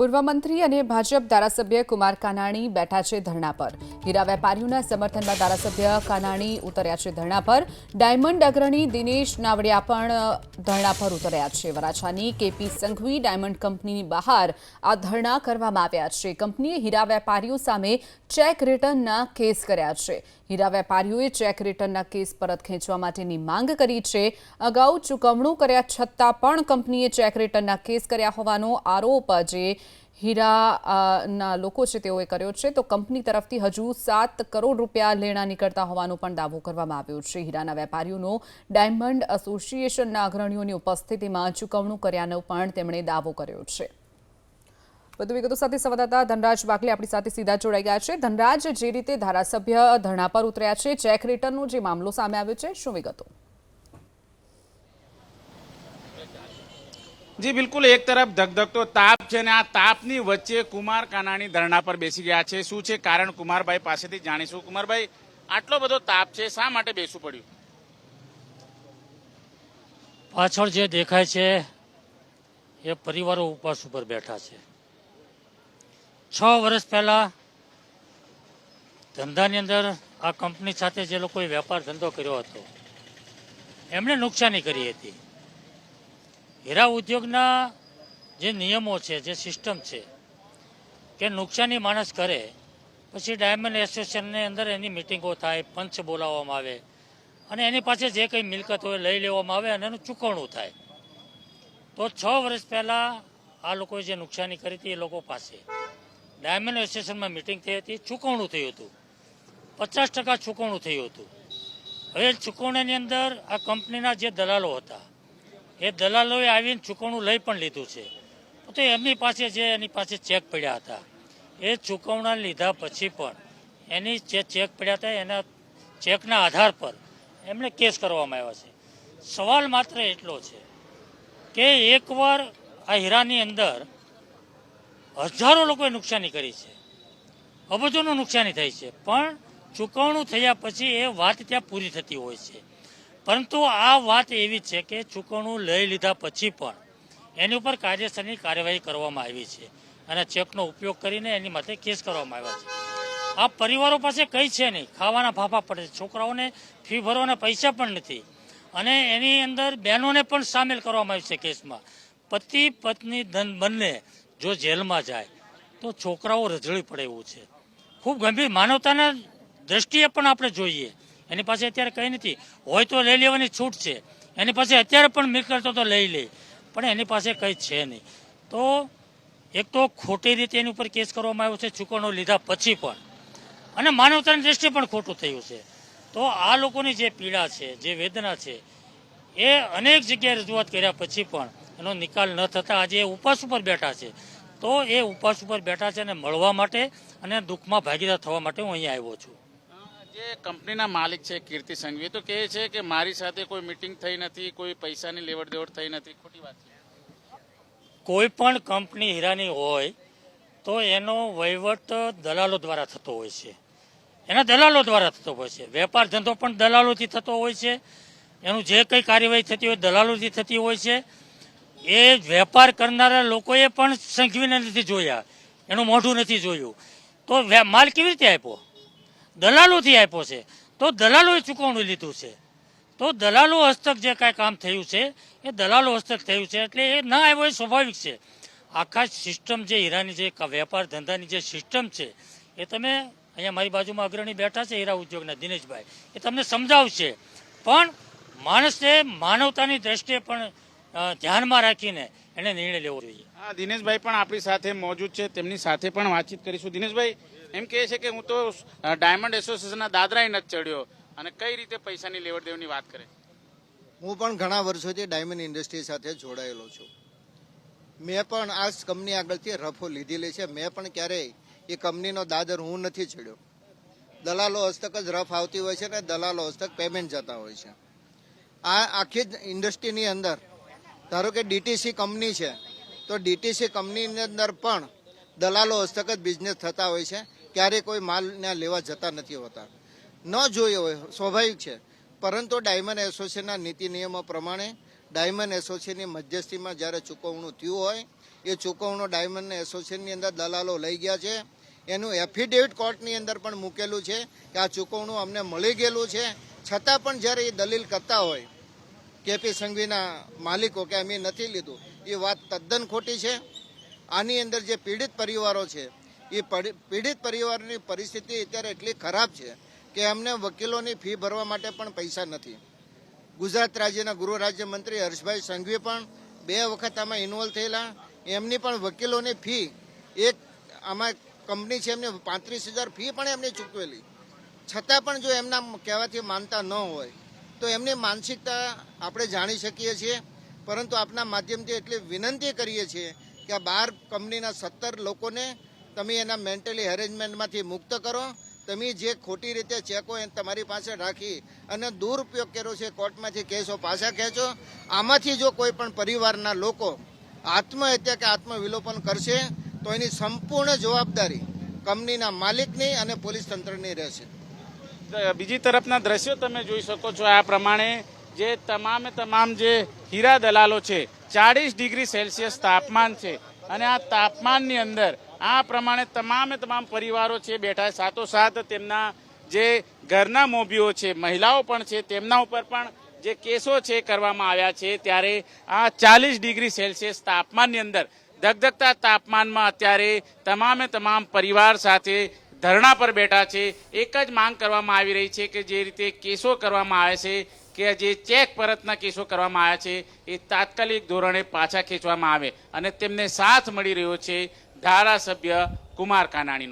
પૂર્વ મંત્રી અને ભાજપ ધારાસભ્ય કુમાર કાનાણી બેઠા છે ધરણા પર। હીરા વેપારીઓના સમર્થનમાં ધારાસભ્ય કાનાણી ઉતર્યા છે ધરણા પર। ડાયમંડ અગ્રણી દિનેશ નાવડિયા પણ ધરણા પર ઉતર્યા છે। વરાછાની કેપી સંઘવી ડાયમંડ કંપનીની બહાર આ ધરણા કરવામાં આવ્યા છે। કંપનીએ હીરા વેપારીઓ સામે ચેક રિટર્નના કેસ કર્યા છે। હીરા વેપારીઓએ ચેક રિટર્નના કેસ પરત ખેંચવા માટેની માંગ કરી છે। અગાઉ ચૂકવણું કર્યા છતાં પણ કંપનીએ ચેક રિટર્નના કેસ કર્યા હોવાનો આરોપ જે હીરાના લોકો છે તેઓએ કર્યો છે। તો કંપની તરફથી હજુ 7 કરોડ રૂપિયા લેણા નીકળતા હોવાનો પણ દાવો કરવામાં આવ્યો છે। હીરાના વેપારીઓનો ડાયમંડ એસોસિએશનના અગ્રણીઓની ઉપસ્થિતિમાં ચૂકવણું કર્યાનો પણ તેમણે દાવો કર્યો છે। વધુ વિગતો સાથે સંવાદદાતા ધનરાજ બાગલે આપણી સાથે સીધા જોડાઈ ગયા છે। ધનરાજ, જે રીતે ધારાસભ્ય ધરણા પર ઉતર્યા છે, ચેક રિટર્નનો જે મામલો સામે આવ્યો છે, શું વિગતો? જી બિલકુલ, એક તરફ ધગધગતો તાપ છે અને આ તાપની વચ્ચે કુમાર કાનાણી ધરણા પર બેસી ગયા છે। શું છે કારણ, કુમારભાઈ પાસેથી જાણીશું। કુમારભાઈ, આટલો બધો તાપ છે, શા માટે બેસવું પડ્યું? પાછળ જે દેખાય છે એ પરિવારો ઉપવાસ ઉપર બેઠા છે। 6 વર્ષ પહેલા ધંધાની અંદર આ કંપની સાથે જે લોકોએ વેપાર ધંધો કર્યો હતો એમણે નુકસાની કરી હતી। હીરા ઉદ્યોગના જે નિયમો છે, જે સિસ્ટમ છે કે નુકસાની માણસ કરે પછી ડાયમંડ એસોસિએશનની અંદર એની મિટિંગો થાય, પંચ બોલાવવામાં આવે અને એની પાસે જે કંઈ મિલકત હોય લઈ લેવામાં આવે અને એનું ચૂકવણું થાય। તો 6 વર્ષ પહેલાં આ લોકોએ જે નુકસાની કરી હતી એ લોકો પાસે ડાયમંડ એસોસિએશનમાં મિટિંગ થઈ હતી, ચૂકવણું થયું હતું, 50% ચૂકવણું થયું હતું। હવે ચૂકવણીની અંદર આ કંપનીના જે દલાલો હતા એ દલાલોએ આવીને ચૂકવણું લઈ પણ લીધું છે। તો એમની પાસે જે એની પાસે ચેક પડ્યા હતા એ ચૂકવણા લીધા પછી પણ એની જે ચેક પડ્યા હતા એના ચેકના આધાર પર એમણે કેસ કરવામાં આવ્યા છે। સવાલ માત્ર એટલો છે કે એકવાર આ હીરાની અંદર હજારો લોકોએ નુકસાની કરી છે, અબજોનું નુકસાની થઈ છે, પણ ચૂકવણું થયા પછી એ વાત ત્યાં પૂરી થતી હોય છે। પરંતુ આ વાત એવી છે કે ચૂકવણું લઈ લીધા પછી પણ એની ઉપર કાયદેસરની કાર્યવાહી કરવામાં આવી છે અને ચેકનો ઉપયોગ કરીને એની માટે કેસ કરવામાં આવ્યા છે। આ પરિવારો પાસે કંઈ છે નહીં, ખાવાના ફાફા પડે છે, છોકરાઓને ફી ભરવાના પૈસા પણ નથી અને એની અંદર બહેનોને પણ સામેલ કરવામાં આવી છે કેસમાં। પતિ પત્ની બંને જો જેલમાં જાય તો છોકરાઓ રજળી પડે એવું છે। ખૂબ ગંભીર માનવતાના દ્રષ્ટિએ પણ આપણે જોઈએ। એની પાસે અત્યારે કંઈ નથી, હોય તો લઈ લેવાની છૂટ છે, એની પાસે અત્યારે પણ મિલકતો તો લઈ લે, પણ એની પાસે કંઈ છે નહીં। તો એક તો ખોટી રીતે એની ઉપર કેસ કરવામાં આવ્યો છે ચૂકવણું લીધા પછી પણ, અને માનવતાની દ્રષ્ટિએ પણ ખોટું થયું છે। તો આ લોકોની જે પીડા છે, જે વેદના છે, એ અનેક જગ્યાએ રજૂઆત કર્યા પછી પણ એનો નિકાલ ન થતાં આજે એ ઉપવાસ ઉપર બેઠા છે। તો એ ઉપવાસ ઉપર બેઠા છે અને મળવા માટે અને દુઃખમાં ભાગીદાર થવા માટે હું અહીંયા આવ્યો છું। જે કંપનીના માલિક છે કીર્તિ સંઘવી, તો કહે છે કે મારી સાથે કોઈ મિટિંગ થઈ નથી, કોઈ પૈસાની લેવડ દેવડ થઈ નથી, ખોટી વાત છે? કોઈ પણ કંપની હીરાની હોય તો એનો વહીવટ દલાલો દ્વારા થતો હોય છે, એના દલાલો દ્વારા થતો હોય છે। વેપાર ધંધો પણ દલાલોથી થતો હોય છે, એનું જે કંઈ કાર્યવાહી થતી હોય દલાલોથી થતી હોય છે। એ વેપાર કરનારા લોકોએ પણ સંઘવીને નથી જોયા, એનું મોઢું નથી જોયું, તો માલ કેવી રીતે આપ્યો? દલાલોથી આપ્યો છે। તો દલાલોએ ચૂકવણું લીધું છે, તો દલાલો હસ્તક જે કાંઈ કામ થયું છે એ દલાલો હસ્તક થયું છે, એટલે એ ના આવ્યો એ સ્વાભાવિક છે। આખા સિસ્ટમ જે હીરાની જે વેપાર ધંધાની જે સિસ્ટમ છે એ તમે અહીંયા મારી બાજુમાં અગ્રણી બેઠા છે હીરા ઉદ્યોગના દિનેશભાઈ, એ તમને સમજાવશે, પણ માણસને માનવતાની દ્રષ્ટિએ પણ ધ્યાનમાં રાખીને એને નિર્ણય લેવો જોઈએ। હા, દિનેશભાઈ પણ આપણી સાથે મોજૂદ છે, તેમની સાથે પણ વાતચીત કરીશું। દિનેશભાઈ એમ કહે છે કે હું તો ડાયમંડ એસોસિએશનના દાદરાએ નથી ચડ્યો, અને કઈ રીતે પૈસાની લેવડ દેવડની વાત કરે? હું પણ ઘણા વર્ષોથી ડાયમંડ ઇન્ડસ્ટ્રી સાથે જોડાયેલો છું। મેં પણ આ કંપની આગળથી રફો લીધેલી છે। મેં પણ ક્યારેય એ કંપનીનો દાદર હું નથી ચડ્યો। દલાલો હસ્તક જ રફ આવતી હોય છે ને દલાલો હસ્તક પેમેન્ટ જતા હોય છે। આ આખી જ ઇન્ડસ્ટ્રીની અંદર ધારો કે ડીટીસી કંપની છે તો ડીટીસી કંપનીની અંદર પણ દલાલો હસ્તક જ બિઝનેસ થતા હોય છે, ક્યારેય કોઈ માલને લેવા જતા નથી હોતા। ન જોયો હોય સ્વાભાવિક છે, પરંતુ ડાયમંડ એસોસિએશનના નીતિ નિયમો પ્રમાણે ડાયમંડ એસોસિએશનની મધ્યસ્થીમાં જ્યારે ચૂકવણું થયું હોય એ ચૂકવણો ડાયમંડ એસોસિએશનની અંદર દલાલો લઈ ગયા છે. એનું એફિડેવિટ કોર્ટની અંદર પણ મૂકેલું છે કે આ ચૂકવણું અમને મળી ગયેલું છે. છતાં પણ જ્યારે એ દલીલ કરતા હોય કેપી સંઘવીના માલિકો કે અમે નથી લીધું, એ વાત તદ્દન ખોટી છે. આની અંદર જે પીડિત પરિવારો છે એ પીડિત પરિવારની પરિસ્થિતિ અત્યારે એટલી ખરાબ છે કે એમને વકીલોની ફી ભરવા માટે પણ પૈસા નથી. ગુજરાત રાજ્યના ગૃહ રાજ્યમંત્રી હર્ષભાઈ સંઘવી પણ 2 વખત આમાં ઇન્વોલ્વ થયેલા. એમની પણ વકીલોની ફી એક આમાં કંપની છે એમને 35,000 ફી પણ એમને ચૂકવેલી. છતાં પણ જો એમના કહેવાથી માનતા ન હોય તો એમની માનસિકતા આપણે જાણી શકીએ છીએ. પરંતુ આપના માધ્યમથી એટલી વિનંતી કરીએ છીએ કે આ 12 કંપનીના 17 લોકોને તમે એના મેન્ટલી હેરેજમેન્ટમાંથી મુક્ત કરો. તમે જે ખોટી રીતે ચેકો એ તમારી પાસે રાખી અને દુરુપયોગ કર્યો છે, કોર્ટમાંથી કેસો પાછા ખેંચો. આમાંથી જો કોઈ પણ પરિવારના લોકો આત્મહત્યા કે આત્મવિલોપન કરશે તો એની સંપૂર્ણ જવાબદારી કંપનીના માલિકની અને પોલીસ તંત્રની રહેશે. બીજી તરફના દ્રશ્યો તમે જોઈ શકો છો. આ પ્રમાણે જે તમામ જે હીરા દલાલો છે, 40 ડિગ્રી સેલ્સિયસ તાપમાન છે અને આ તાપમાનની અંદર આ પ્રમાણે તમામ પરિવારો છે બેઠા. સાથોસાથ તેમના જે ઘરના મોભીઓ છે, મહિલાઓ પણ છે, તેમના ઉપર પણ જે કેસો છે કરવામાં આવ્યા છે. ત્યારે આ 40 ડિગ્રી સેલ્સિયસ તાપમાનની અંદર ધગધગતા તાપમાનમાં અત્યારે તમામ પરિવાર સાથે ધરણા પર બેઠા છે. એક જ માંગ કરવામાં આવી રહી છે કે જે રીતે કેસો કરવામાં આવે છે કે જે ચેક પરતના કેસો કરવામાં આવ્યા છે એ તાત્કાલિક ધોરણે પાછા ખેંચવામાં આવે અને તેમને સાથ મળી રહ્યો છે ધારાસભ્ય કુમાર કાનાણીનો.